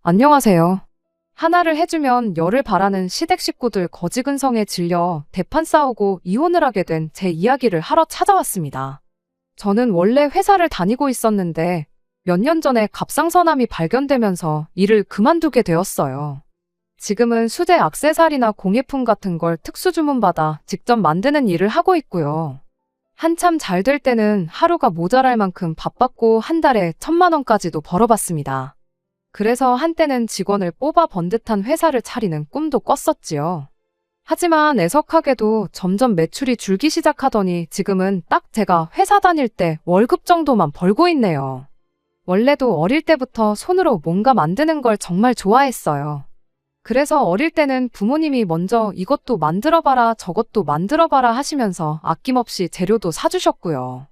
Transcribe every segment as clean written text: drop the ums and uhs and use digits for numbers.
안녕하세요. 하나를 해주면 열을 바라는 시댁 식구들 거지근성에 질려 대판 싸우고 이혼을 하게 된 제 이야기를 하러 찾아왔습니다. 저는 원래 회사를 다니고 있었는데 몇 년 전에 갑상선암이 발견되면서 일을 그만두게 되었어요. 지금은 수제 액세서리나 공예품 같은 걸 특수 주문받아 직접 만드는 일을 하고 있고요. 한참 잘 될 때는 하루가 모자랄 만큼 바빴고 한 달에 1,000만 원까지도 벌어봤습니다. 그래서 한때는 직원을 뽑아 번듯한 회사를 차리는 꿈도 꿨었지요. 하지만 애석하게도 점점 매출이 줄기 시작하더니 지금은 딱 제가 회사 다닐 때 월급 정도만 벌고 있네요. 원래도 어릴 때부터 손으로 뭔가 만드는 걸 정말 좋아했어요. 그래서 어릴 때는 부모님이 먼저 이것도 만들어봐라 저것도 만들어봐라 하시면서 아낌없이 재료도 사주셨고요.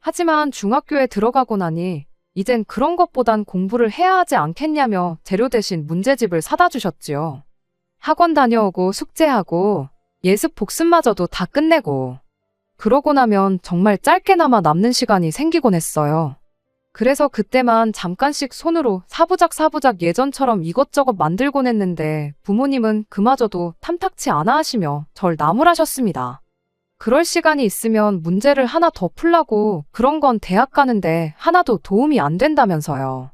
하지만 중학교에 들어가고 나니 이젠 그런 것보단 공부를 해야 하지 않겠냐며 재료 대신 문제집을 사다 주셨지요. 학원 다녀오고 숙제하고 예습 복습마저도 다 끝내고 그러고 나면 정말 짧게나마 남는 시간이 생기곤 했어요. 그래서 그때만 잠깐씩 손으로 사부작 예전처럼 이것저것 만들곤 했는데 부모님은 그마저도 탐탁치 않아 하시며 절 나무라셨습니다. 그럴 시간이 있으면 문제를 하나 더 풀라고 그런 건 대학 가는데 하나도 도움이 안 된다면서요.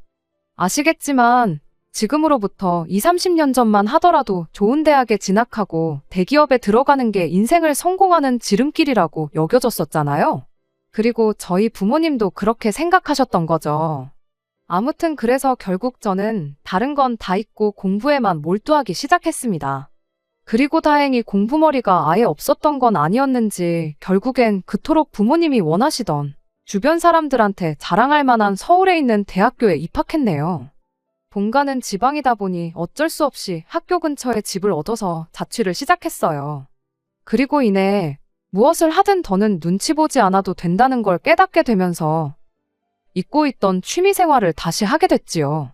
아시겠지만 지금으로부터 20, 30년 전만 하더라도 좋은 대학에 진학하고 대기업에 들어가는 게 인생을 성공하는 지름길이라고 여겨졌었잖아요. 그리고 저희 부모님도 그렇게 생각하셨던 거죠. 아무튼 그래서 결국 저는 다른 건 다 잊고 공부에만 몰두하기 시작했습니다. 그리고 다행히 공부머리가 아예 없었던 건 아니었는지 결국엔 그토록 부모님이 원하시던 주변 사람들한테 자랑할 만한 서울에 있는 대학교에 입학했네요. 본가는 지방이다 보니 어쩔 수 없이 학교 근처에 집을 얻어서 자취를 시작했어요. 그리고 이내 무엇을 하든 더는 눈치 보지 않아도 된다는 걸 깨닫게 되면서 잊고 있던 취미 생활을 다시 하게 됐지요.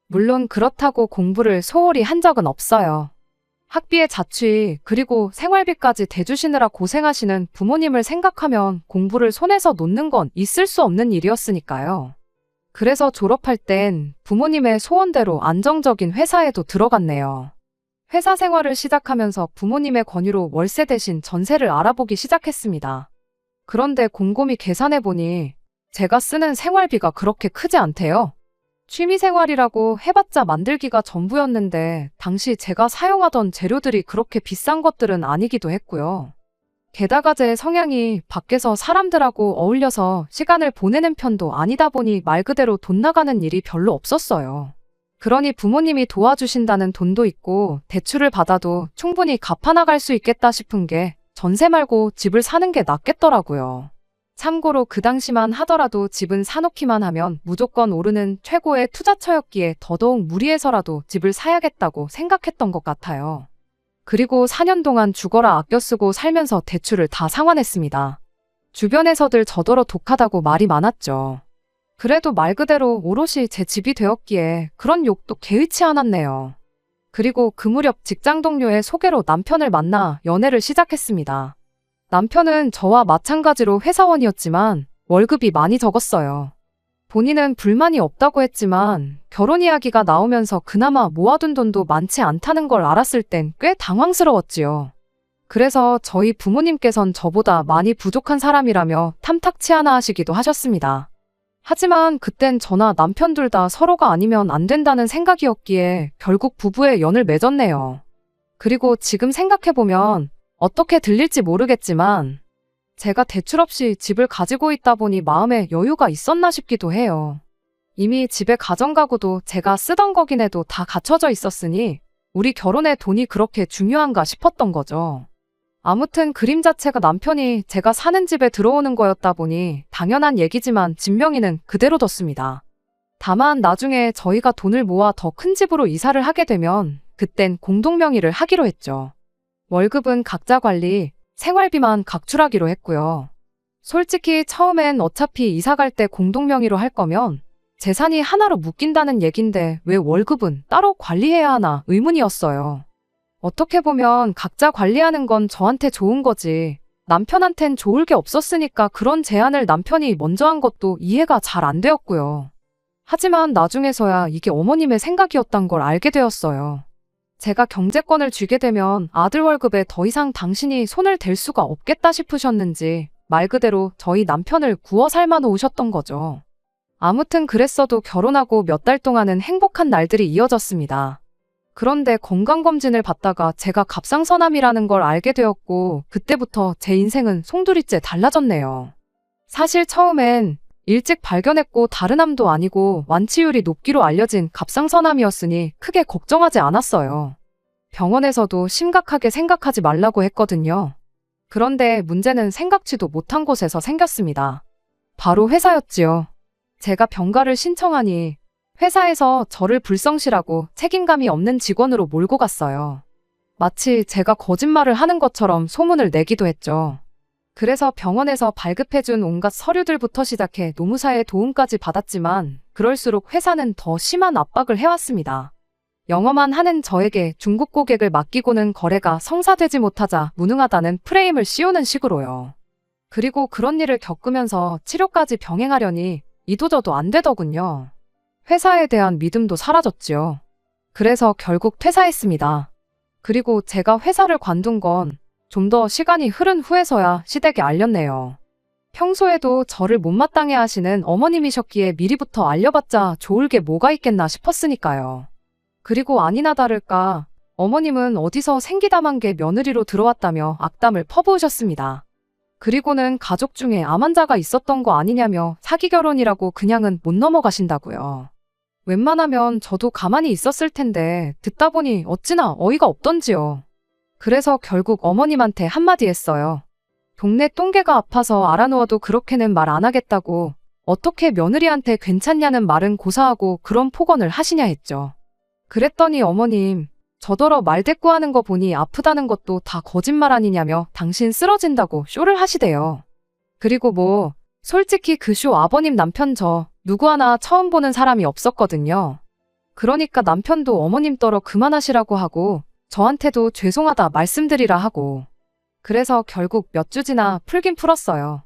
물론 그렇다고 공부를 소홀히 한 적은 없어요. 학비의 자취 그리고 생활비까지 대주시느라 고생하시는 부모님을 생각하면 공부를 손에서 놓는 건 있을 수 없는 일이었으니까요. 그래서 졸업할 땐 부모님의 소원대로 안정적인 회사에도 들어갔네요. 회사 생활을 시작하면서 부모님의 권유로 월세 대신 전세를 알아보기 시작했습니다. 그런데 곰곰이 계산해보니 제가 쓰는 생활비가 그렇게 크지 않대요. 취미생활이라고 해봤자 만들기가 전부였는데 당시 제가 사용하던 재료들이 그렇게 비싼 것들은 아니기도 했고요. 게다가 제 성향이 밖에서 사람들하고 어울려서 시간을 보내는 편도 아니다 보니 말 그대로 돈 나가는 일이 별로 없었어요. 그러니 부모님이 도와주신다는 돈도 있고 대출을 받아도 충분히 갚아나갈 수 있겠다 싶은 게 전세 말고 집을 사는 게 낫겠더라고요. 참고로 그 당시만 하더라도 집은 사놓기만 하면 무조건 오르는 최고의 투자처였기에 더더욱 무리해서라도 집을 사야겠다고 생각했던 것 같아요. 그리고 4년 동안 죽어라 아껴 쓰고 살면서 대출을 다 상환했습니다. 주변에서들 저더러 독하다고 말이 많았죠. 그래도 말 그대로 오롯이 제 집이 되었기에 그런 욕도 개의치 않았네요. 그리고 그 무렵 직장 동료의 소개로 남편을 만나 연애를 시작했습니다. 남편은 저와 마찬가지로 회사원이었지만 월급이 많이 적었어요. 본인은 불만이 없다고 했지만 결혼 이야기가 나오면서 그나마 모아둔 돈도 많지 않다는 걸 알았을 땐 꽤 당황스러웠지요. 그래서 저희 부모님께선 저보다 많이 부족한 사람이라며 탐탁치 않아 하시기도 하셨습니다. 하지만 그땐 저나 남편 둘 다 서로가 아니면 안 된다는 생각이었기에 결국 부부의 연을 맺었네요. 그리고 지금 생각해보면 어떻게 들릴지 모르겠지만 제가 대출 없이 집을 가지고 있다 보니 마음에 여유가 있었나 싶기도 해요. 이미 집에 가정가구도 제가 쓰던 거긴 해도 다 갖춰져 있었으니 우리 결혼에 돈이 그렇게 중요한가 싶었던 거죠. 아무튼 그림 자체가 남편이 제가 사는 집에 들어오는 거였다 보니 당연한 얘기지만 집 명의는 그대로 뒀습니다. 다만 나중에 저희가 돈을 모아 더 큰 집으로 이사를 하게 되면 그땐 공동 명의를 하기로 했죠. 월급은 각자 관리, 생활비만 각출하기로 했고요. 솔직히 처음엔 어차피 이사 갈 때 공동 명의로 할 거면 재산이 하나로 묶인다는 얘긴데 왜 월급은 따로 관리해야 하나 의문이었어요. 어떻게 보면 각자 관리하는 건 저한테 좋은 거지 남편한텐 좋을 게 없었으니까 그런 제안을 남편이 먼저 한 것도 이해가 잘 안 되었고요. 하지만 나중에서야 이게 어머님의 생각이었단 걸 알게 되었어요. 제가 경제권을 쥐게 되면 아들 월급에 더 이상 당신이 손을 댈 수가 없겠다 싶으셨는지 말 그대로 저희 남편을 구워 삶아 놓으셨던 거죠. 아무튼 그랬어도 결혼하고 몇 달 동안은 행복한 날들이 이어졌습니다. 그런데 건강검진을 받다가 제가 갑상선암이라는 걸 알게 되었고 그때부터 제 인생은 송두리째 달라졌네요. 사실 처음엔 일찍 발견했고 다른 암도 아니고 완치율이 높기로 알려진 갑상선암이었으니 크게 걱정하지 않았어요. 병원에서도 심각하게 생각하지 말라고 했거든요. 그런데 문제는 생각지도 못한 곳에서 생겼습니다. 바로 회사였지요. 제가 병가를 신청하니 회사에서 저를 불성실하고 책임감이 없는 직원으로 몰고 갔어요. 마치 제가 거짓말을 하는 것처럼 소문을 내기도 했죠. 그래서 병원에서 발급해준 온갖 서류들부터 시작해 노무사의 도움까지 받았지만 그럴수록 회사는 더 심한 압박을 해왔습니다. 영어만 하는 저에게 중국 고객을 맡기고는 거래가 성사되지 못하자 무능하다는 프레임을 씌우는 식으로요. 그리고 그런 일을 겪으면서 치료까지 병행하려니 이도저도 안 되더군요. 회사에 대한 믿음도 사라졌지요. 그래서 결국 퇴사했습니다. 그리고 제가 회사를 관둔 건 좀 더 시간이 흐른 후에서야 시댁에 알렸네요. 평소에도 저를 못마땅해 하시는 어머님이셨기에 미리부터 알려봤자 좋을 게 뭐가 있겠나 싶었으니까요. 그리고 아니나 다를까 어머님은 어디서 생기담한 게 며느리로 들어왔다며 악담을 퍼부으셨습니다. 그리고는 가족 중에 암 환자가 있었던 거 아니냐며 사기 결혼이라고 그냥은 못 넘어가신다고요. 웬만하면 저도 가만히 있었을 텐데 듣다 보니 어찌나 어이가 없던지요. 그래서 결국 어머님한테 한마디 했어요. 동네 똥개가 아파서 알아누워도 그렇게는 말 안 하겠다고 어떻게 며느리한테 괜찮냐는 말은 고사하고 그런 폭언을 하시냐 했죠. 그랬더니 어머님, 저더러 말대꾸하는 거 보니 아프다는 것도 다 거짓말 아니냐며 당신 쓰러진다고 쇼를 하시대요. 그리고 뭐 솔직히 그 쇼 아버님 남편 저 누구 하나 처음 보는 사람이 없었거든요. 그러니까 남편도 어머님 떨어 그만하시라고 하고 저한테도 죄송하다 말씀드리라 하고 그래서 결국 몇 주 지나 풀긴 풀었어요.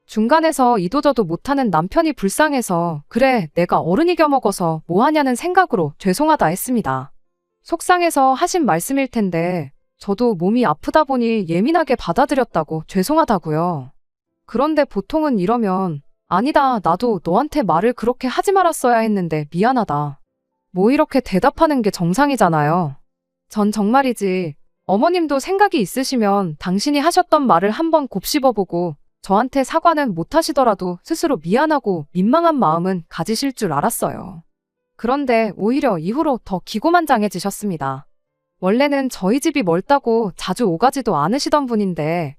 중간에서 이도저도 못하는 남편이 불쌍해서 그래 내가 어른이 겨먹어서 뭐하냐는 생각으로 죄송하다 했습니다. 속상해서 하신 말씀일 텐데 저도 몸이 아프다 보니 예민하게 받아들였다고 죄송하다고요. 그런데 보통은 이러면 아니다 나도 너한테 말을 그렇게 하지 말았어야 했는데 미안하다. 뭐 이렇게 대답하는 게 정상이잖아요. 전 정말이지 어머님도 생각이 있으시면 당신이 하셨던 말을 한번 곱씹어보고 저한테 사과는 못하시더라도 스스로 미안하고 민망한 마음은 가지실 줄 알았어요. 그런데 오히려 이후로 더 기고만장해지셨습니다. 원래는 저희 집이 멀다고 자주 오가지도 않으시던 분인데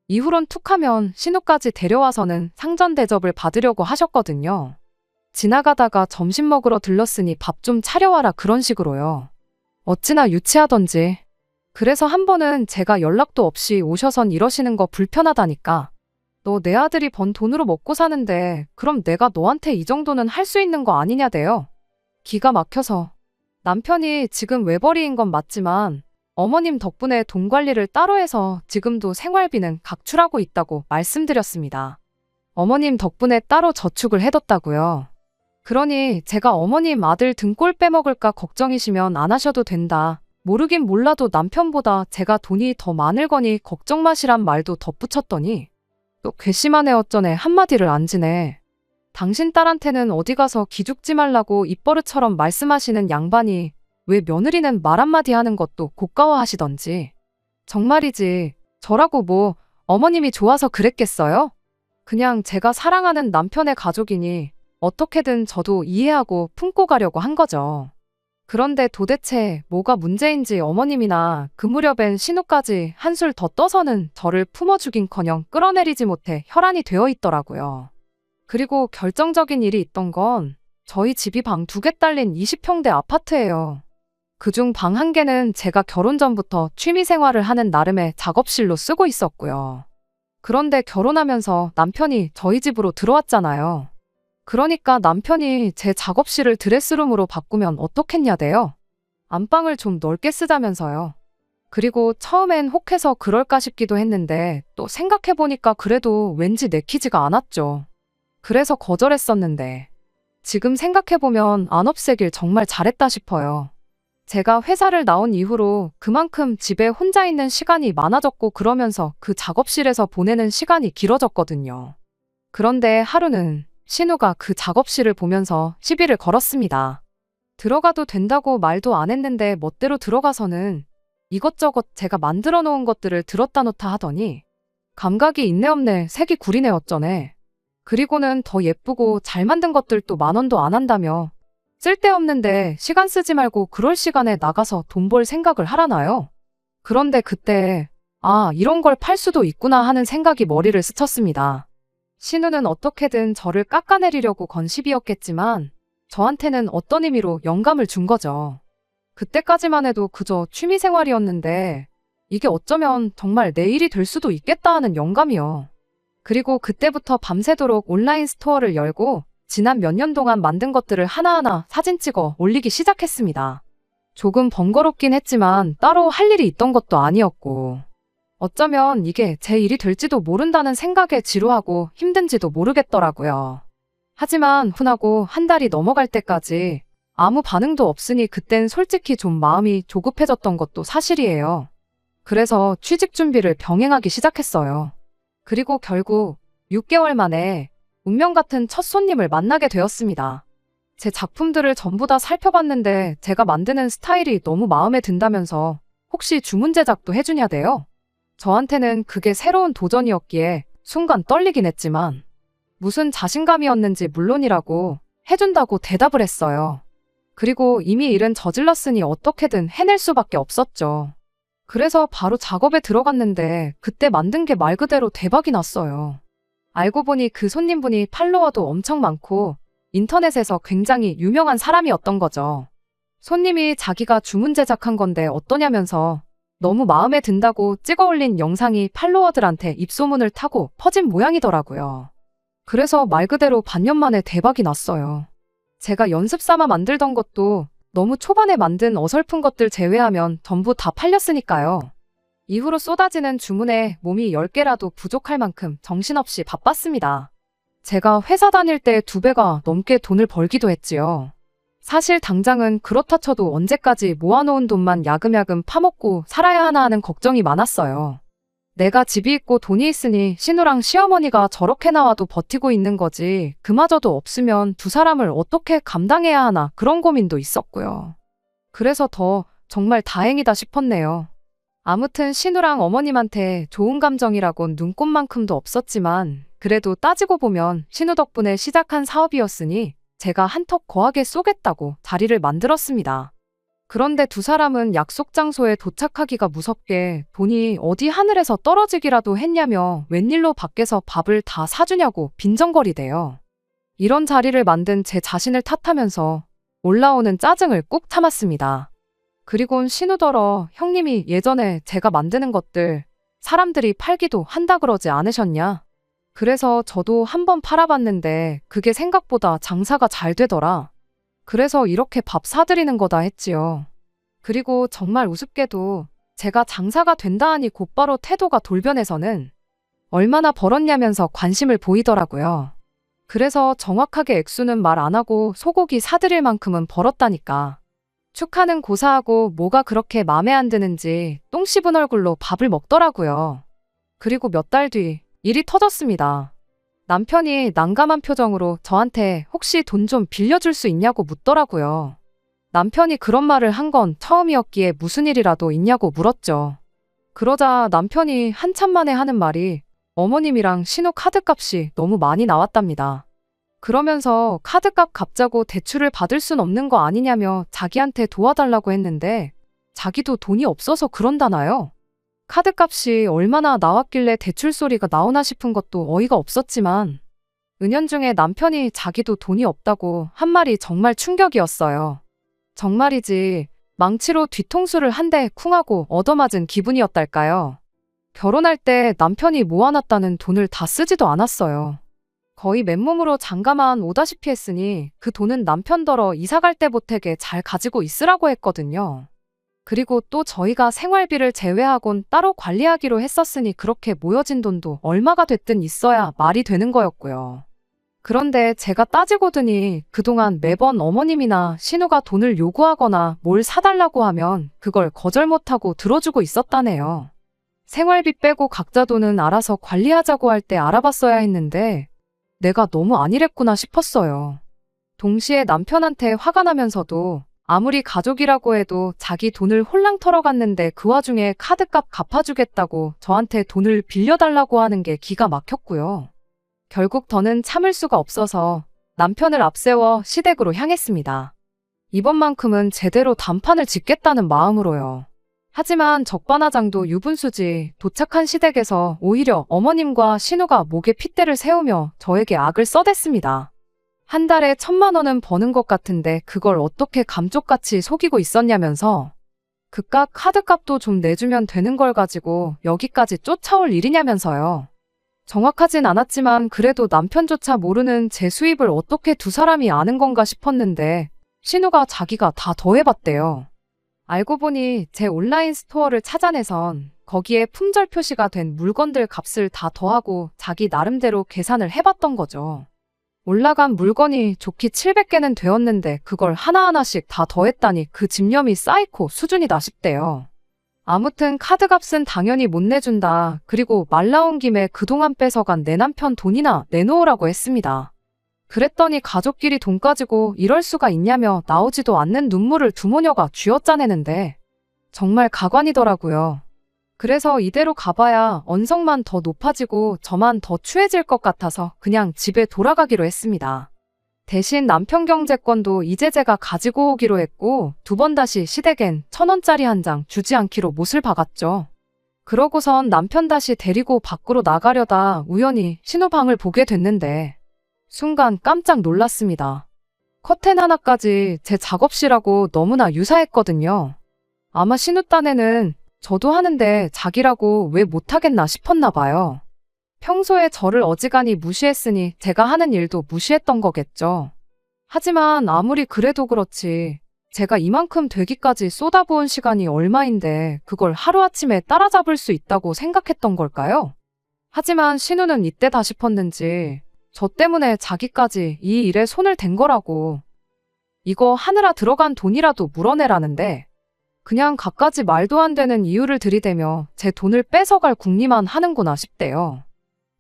이후론 툭하면 신우까지 데려와서는 상전 대접을 받으려고 하셨거든요. 지나가다가 점심 먹으러 들렀으니 밥 좀 차려와라 그런 식으로요. 어찌나 유치하던지. 그래서 한 번은 제가 연락도 없이 오셔선 이러시는 거 불편하다니까. 너 내 아들이 번 돈으로 먹고 사는데 그럼 내가 너한테 이 정도는 할 수 있는 거 아니냐대요. 기가 막혀서. 남편이 지금 외벌이인 건 맞지만 어머님 덕분에 돈 관리를 따로 해서 지금도 생활비는 각출하고 있다고 말씀드렸습니다. 어머님 덕분에 따로 저축을 해뒀다고요. 그러니 제가 어머님 아들 등골 빼먹을까 걱정이시면 안 하셔도 된다. 모르긴 몰라도 남편보다 제가 돈이 더 많을 거니 걱정 마시란 말도 덧붙였더니 또 괘씸하네 어쩌네 한마디를 안 지네. 당신 딸한테는 어디 가서 기죽지 말라고 입버릇처럼 말씀하시는 양반이 왜 며느리는 말 한마디 하는 것도 고가워하시던지. 정말이지 저라고 뭐 어머님이 좋아서 그랬겠어요? 그냥 제가 사랑하는 남편의 가족이니 어떻게든 저도 이해하고 품고 가려고 한 거죠. 그런데 도대체 뭐가 문제인지 어머님이나 그 무렵엔 신우까지 한술 더 떠서는 저를 품어주긴커녕 끌어내리지 못해 혈안이 되어 있더라고요. 그리고 결정적인 일이 있던 건 저희 집이 방 2개 딸린 20평대 아파트예요. 그중 방 1개는 제가 결혼 전부터 취미생활을 하는 나름의 작업실로 쓰고 있었고요. 그런데 결혼하면서 남편이 저희 집으로 들어왔잖아요. 그러니까 남편이 제 작업실을 드레스룸으로 바꾸면 어떻겠냐대요. 안방을 좀 넓게 쓰자면서요. 그리고 처음엔 혹해서 그럴까 싶기도 했는데 또 생각해보니까 그래도 왠지 내키지가 않았죠. 그래서 거절했었는데 지금 생각해보면 안 없애길 정말 잘했다 싶어요. 제가 회사를 나온 이후로 그만큼 집에 혼자 있는 시간이 많아졌고 그러면서 그 작업실에서 보내는 시간이 길어졌거든요. 그런데 하루는 신우가 그 작업실을 보면서 시비를 걸었습니다. 들어가도 된다고 말도 안 했는데 멋대로 들어가서는 이것저것 제가 만들어 놓은 것들을 들었다 놓다 하더니 감각이 있네 없네 색이 구리네 어쩌네. 그리고는 더 예쁘고 잘 만든 것들도 10,000원도 안 한다며 쓸데없는데 시간 쓰지 말고 그럴 시간에 나가서 돈 벌 생각을 하라나요? 그런데 그때 이런 걸 팔 수도 있구나 하는 생각이 머리를 스쳤습니다. 신우는 어떻게든 저를 깎아내리려고 건 시비였겠지만 저한테는 어떤 의미로 영감을 준 거죠. 그때까지만 해도 그저 취미생활이었는데 이게 어쩌면 정말 내 일이 될 수도 있겠다 하는 영감이요. 그리고 그때부터 밤새도록 온라인 스토어를 열고 지난 몇 년 동안 만든 것들을 하나하나 사진 찍어 올리기 시작했습니다. 조금 번거롭긴 했지만 따로 할 일이 있던 것도 아니었고 어쩌면 이게 제 일이 될지도 모른다는 생각에 지루하고 힘든지도 모르겠더라고요. 하지만 hun하고 한 달이 넘어갈 때까지 아무 반응도 없으니 그땐 솔직히 좀 마음이 조급해졌던 것도 사실이에요. 그래서 취직 준비를 병행하기 시작했어요. 그리고 결국 6개월 만에 운명 같은 첫 손님을 만나게 되었습니다. 제 작품들을 전부 다 살펴봤는데 제가 만드는 스타일이 너무 마음에 든다면서 혹시 주문 제작도 해주냐대요. 저한테는 그게 새로운 도전이었기에 순간 떨리긴 했지만 무슨 자신감이었는지 물론이라고 해준다고 대답을 했어요. 그리고 이미 일은 저질렀으니 어떻게든 해낼 수밖에 없었죠. 그래서 바로 작업에 들어갔는데 그때 만든 게 말 그대로 대박이 났어요. 알고 보니 그 손님분이 팔로워도 엄청 많고 인터넷에서 굉장히 유명한 사람이었던 거죠. 손님이 자기가 주문 제작한 건데 어떠냐면서 너무 마음에 든다고 찍어 올린 영상이 팔로워들한테 입소문을 타고 퍼진 모양이더라고요. 그래서 말 그대로 반년 만에 대박이 났어요. 제가 연습 삼아 만들던 것도 너무 초반에 만든 어설픈 것들 제외하면 전부 다 팔렸으니까요. 이후로 쏟아지는 주문에 몸이 10개라도 부족할 만큼 정신없이 바빴습니다. 제가 회사 다닐 때 2배가 넘게 돈을 벌기도 했지요. 사실 당장은 그렇다 쳐도 언제까지 모아놓은 돈만 야금야금 파먹고 살아야 하나 하는 걱정이 많았어요. 내가 집이 있고 돈이 있으니 신우랑 시어머니가 저렇게 나와도 버티고 있는 거지 그마저도 없으면 두 사람을 어떻게 감당해야 하나 그런 고민도 있었고요. 그래서 더 정말 다행이다 싶었네요. 아무튼 신우랑 어머님한테 좋은 감정이라곤 눈꼽만큼도 없었지만 그래도 따지고 보면 신우 덕분에 시작한 사업이었으니 제가 한턱 거하게 쏘겠다고 자리를 만들었습니다. 그런데 두 사람은 약속 장소에 도착하기가 무섭게 돈이 어디 하늘에서 떨어지기라도 했냐며 웬일로 밖에서 밥을 다 사주냐고 빈정거리대요. 이런 자리를 만든 제 자신을 탓하면서 올라오는 짜증을 꾹 참았습니다. 그리곤 신우더러 형님이 예전에 제가 만드는 것들 사람들이 팔기도 한다 그러지 않으셨냐? 그래서 저도 한번 팔아봤는데 그게 생각보다 장사가 잘 되더라. 그래서 이렇게 밥 사드리는 거다 했지요. 그리고 정말 우습게도 제가 장사가 된다 하니 곧바로 태도가 돌변해서는 얼마나 벌었냐면서 관심을 보이더라고요. 그래서 정확하게 액수는 말 안 하고 소고기 사드릴 만큼은 벌었다니까. 축하는 고사하고 뭐가 그렇게 맘에 안 드는지 똥 씹은 얼굴로 밥을 먹더라고요. 그리고 몇 달 뒤 일이 터졌습니다. 남편이 난감한 표정으로 저한테 혹시 돈 좀 빌려줄 수 있냐고 묻더라고요. 남편이 그런 말을 한 건 처음이었기에 무슨 일이라도 있냐고 물었죠. 그러자 남편이 한참 만에 하는 말이 어머님이랑 신우 카드값이 너무 많이 나왔답니다. 그러면서 카드값 갚자고 대출을 받을 순 없는 거 아니냐며 자기한테 도와달라고 했는데 자기도 돈이 없어서 그런다나요? 카드값이 얼마나 나왔길래 대출 소리가 나오나 싶은 것도 어이가 없었지만 은연중에 남편이 자기도 돈이 없다고 한 말이 정말 충격이었어요. 정말이지 망치로 뒤통수를 한 대 쿵하고 얻어맞은 기분이었달까요. 결혼할 때 남편이 모아놨다는 돈을 다 쓰지도 않았어요. 거의 맨몸으로 장가만 오다시피 했으니 그 돈은 남편더러 이사갈 때 보태게 잘 가지고 있으라고 했거든요. 그리고 또 저희가 생활비를 제외하곤 따로 관리하기로 했었으니 그렇게 모여진 돈도 얼마가 됐든 있어야 말이 되는 거였고요. 그런데 제가 따지고 드니 그동안 매번 어머님이나 신우가 돈을 요구하거나 뭘 사달라고 하면 그걸 거절 못하고 들어주고 있었다네요. 생활비 빼고 각자 돈은 알아서 관리하자고 할 때 알아봤어야 했는데 내가 너무 안일했구나 싶었어요. 동시에 남편한테 화가 나면서도 아무리 가족이라고 해도 자기 돈을 홀랑 털어갔는데 그 와중에 카드값 갚아주겠다고 저한테 돈을 빌려달라고 하는 게 기가 막혔고요. 결국 더는 참을 수가 없어서 남편을 앞세워 시댁으로 향했습니다. 이번만큼은 제대로 단판을 짓겠다는 마음으로요. 하지만 적반하장도 유분수지 도착한 시댁에서 오히려 어머님과 신우가 목에 핏대를 세우며 저에게 악을 써댔습니다. 한 달에 1,000만 원은 버는 것 같은데 그걸 어떻게 감쪽같이 속이고 있었냐면서 그깟 카드값도 좀 내주면 되는 걸 가지고 여기까지 쫓아올 일이냐면서요. 정확하진 않았지만 그래도 남편조차 모르는 제 수입을 어떻게 두 사람이 아는 건가 싶었는데 신우가 자기가 다 더해봤대요. 알고 보니 제 온라인 스토어를 찾아내선 거기에 품절 표시가 된 물건들 값을 다 더하고 자기 나름대로 계산을 해봤던 거죠. 올라간 물건이 좋기 700개는 되었는데 그걸 하나하나씩 다 더했다니 그 집념이 사이코 수준이다 싶대요. 아무튼 카드값은 당연히 못 내준다. 그리고 말 나온 김에 그동안 뺏어간 내 남편 돈이나 내놓으라고 했습니다. 그랬더니 가족끼리 돈 가지고 이럴 수가 있냐며 나오지도 않는 눈물을 두 모녀가 쥐어짜내는데 정말 가관이더라고요. 그래서 이대로 가봐야 언성만 더 높아지고 저만 더 추해질 것 같아서 그냥 집에 돌아가기로 했습니다. 대신 남편 경제권도 이제 제가 가지고 오기로 했고 2번 다시 시댁엔 1,000원짜리 한 장 주지 않기로 못을 박았죠. 그러고선 남편 다시 데리고 밖으로 나가려다 우연히 신우방을 보게 됐는데 순간 깜짝 놀랐습니다. 커튼 하나까지 제 작업실하고 너무나 유사했거든요. 아마 신우 딴에는 저도 하는데 자기라고 왜 못하겠나 싶었나 봐요. 평소에 저를 어지간히 무시했으니 제가 하는 일도 무시했던 거겠죠. 하지만 아무리 그래도 그렇지 제가 이만큼 되기까지 쏟아부은 시간이 얼마인데 그걸 하루아침에 따라잡을 수 있다고 생각했던 걸까요? 하지만 신우는 이때다 싶었는지 저 때문에 자기까지 이 일에 손을 댄 거라고. 이거 하느라 들어간 돈이라도 물어내라는데 그냥 갖가지 말도 안 되는 이유를 들이대며 제 돈을 뺏어갈 궁리만 하는구나 싶대요.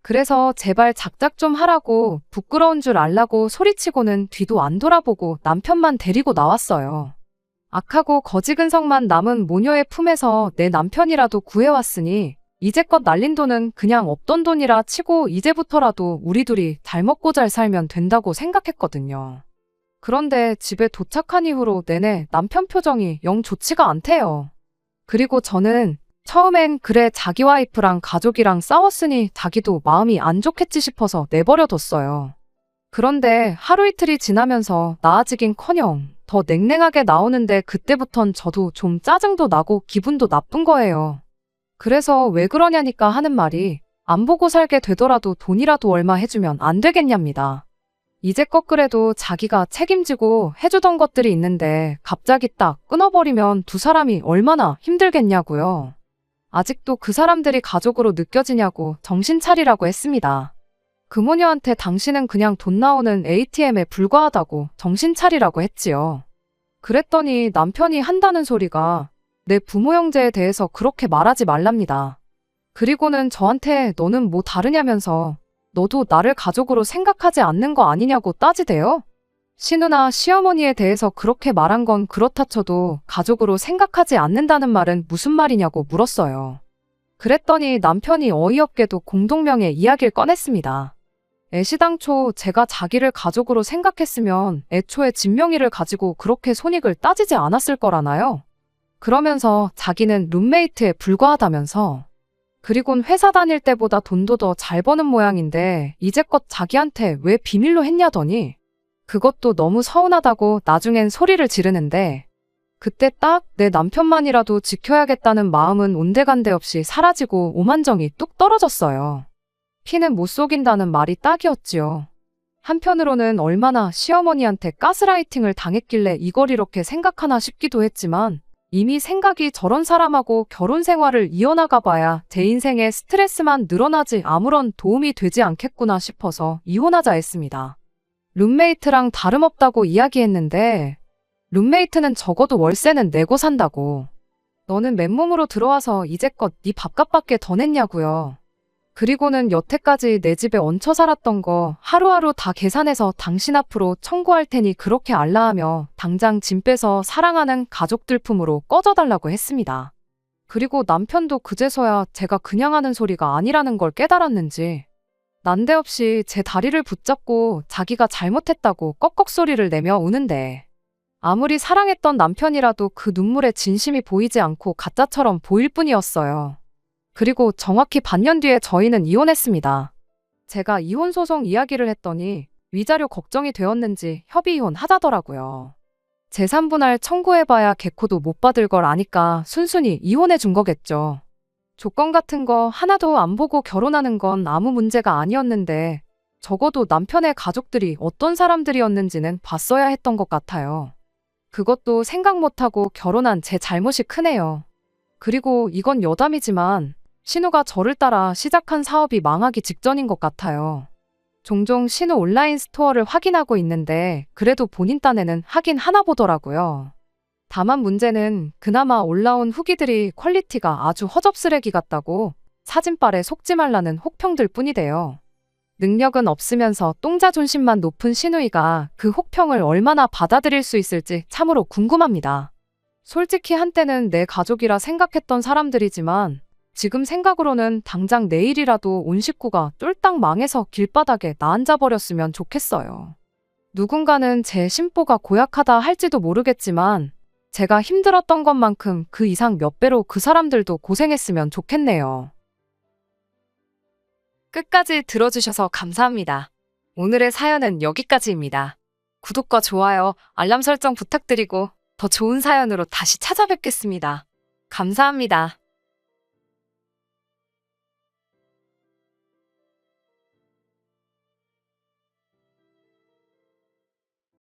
그래서 제발 작작 좀 하라고 부끄러운 줄 알라고 소리치고는 뒤도 안 돌아보고 남편만 데리고 나왔어요. 악하고 거지근성만 남은 모녀의 품에서 내 남편이라도 구해왔으니 이제껏 날린 돈은 그냥 없던 돈이라 치고 이제부터라도 우리 둘이 잘 먹고 잘 살면 된다고 생각했거든요. 그런데 집에 도착한 이후로 내내 남편 표정이 영 좋지가 않대요. 그리고 저는 처음엔 그래 자기 와이프랑 가족이랑 싸웠으니 자기도 마음이 안 좋겠지 싶어서 내버려뒀어요. 그런데 하루 이틀이 지나면서 나아지긴커녕 더 냉랭하게 나오는데 그때부턴 저도 좀 짜증도 나고 기분도 나쁜 거예요. 그래서 왜 그러냐니까 하는 말이 안 보고 살게 되더라도 돈이라도 얼마 해주면 안 되겠냐입니다. 이제껏 그래도 자기가 책임지고 해주던 것들이 있는데 갑자기 딱 끊어버리면 두 사람이 얼마나 힘들겠냐고요. 아직도 그 사람들이 가족으로 느껴지냐고 정신 차리라고 했습니다. 그 모녀한테 당신은 그냥 돈 나오는 ATM에 불과하다고 정신 차리라고 했지요. 그랬더니 남편이 한다는 소리가 내 부모 형제에 대해서 그렇게 말하지 말랍니다. 그리고는 저한테 너는 뭐 다르냐면서 너도 나를 가족으로 생각하지 않는 거 아니냐고 따지대요. 신우나 시어머니에 대해서 그렇게 말한 건 그렇다 쳐도 가족으로 생각하지 않는다는 말은 무슨 말이냐고 물었어요. 그랬더니 남편이 어이없게도 공동명의 이야기를 꺼냈습니다. 애시당초 제가 자기를 가족으로 생각했으면 애초에 진명이를 가지고 그렇게 손익을 따지지 않았을 거라나요? 그러면서 자기는 룸메이트에 불과하다면서 그리곤 회사 다닐 때보다 돈도 더 잘 버는 모양인데 이제껏 자기한테 왜 비밀로 했냐더니 그것도 너무 서운하다고 나중엔 소리를 지르는데 그때 딱 내 남편만이라도 지켜야겠다는 마음은 온데간데 없이 사라지고 오만정이 뚝 떨어졌어요. 피는 못 속인다는 말이 딱이었지요. 한편으로는 얼마나 시어머니한테 가스라이팅을 당했길래 이걸 이렇게 생각하나 싶기도 했지만 이미 생각이 저런 사람하고 결혼 생활을 이어나가 봐야 제 인생에 스트레스만 늘어나지 아무런 도움이 되지 않겠구나 싶어서 이혼하자 했습니다. 룸메이트랑 다름없다고 이야기했는데 룸메이트는 적어도 월세는 내고 산다고. 너는 맨몸으로 들어와서 이제껏 네 밥값밖에 더 냈냐고요. 그리고는 여태까지 내 집에 얹혀 살았던 거 하루하루 다 계산해서 당신 앞으로 청구할 테니 그렇게 알라하며 당장 짐 빼서 사랑하는 가족들 품으로 꺼져달라고 했습니다. 그리고 남편도 그제서야 제가 그냥 하는 소리가 아니라는 걸 깨달았는지 난데없이 제 다리를 붙잡고 자기가 잘못했다고 꺽꺽 소리를 내며 우는데 아무리 사랑했던 남편이라도 그 눈물에 진심이 보이지 않고 가짜처럼 보일 뿐이었어요. 그리고 정확히 반년 뒤에 저희는 이혼했습니다. 제가 이혼 소송 이야기를 했더니 위자료 걱정이 되었는지 협의 이혼 하자더라고요. 재산분할 청구해봐야 개코도 못 받을 걸 아니까 순순히 이혼해 준 거겠죠. 조건 같은 거 하나도 안 보고 결혼하는 건 아무 문제가 아니었는데 적어도 남편의 가족들이 어떤 사람들이었는지는 봤어야 했던 것 같아요. 그것도 생각 못하고 결혼한 제 잘못이 크네요. 그리고 이건 여담이지만 신우가 저를 따라 시작한 사업이 망하기 직전인 것 같아요. 종종 신우 온라인 스토어를 확인하고 있는데 그래도 본인 딴에는 하긴 하나 보더라고요. 다만 문제는 그나마 올라온 후기들이 퀄리티가 아주 허접쓰레기 같다고 사진빨에 속지 말라는 혹평들 뿐이대요. 능력은 없으면서 똥자존심만 높은 신우이가 그 혹평을 얼마나 받아들일 수 있을지 참으로 궁금합니다. 솔직히 한때는 내 가족이라 생각했던 사람들이지만 지금 생각으로는 당장 내일이라도 온 식구가 쫄딱 망해서 길바닥에 나앉아버렸으면 좋겠어요. 누군가는 제 심보가 고약하다 할지도 모르겠지만 제가 힘들었던 것만큼 그 이상 몇 배로 그 사람들도 고생했으면 좋겠네요. 끝까지 들어주셔서 감사합니다. 오늘의 사연은 여기까지입니다. 구독과 좋아요, 알람 설정 부탁드리고 더 좋은 사연으로 다시 찾아뵙겠습니다. 감사합니다.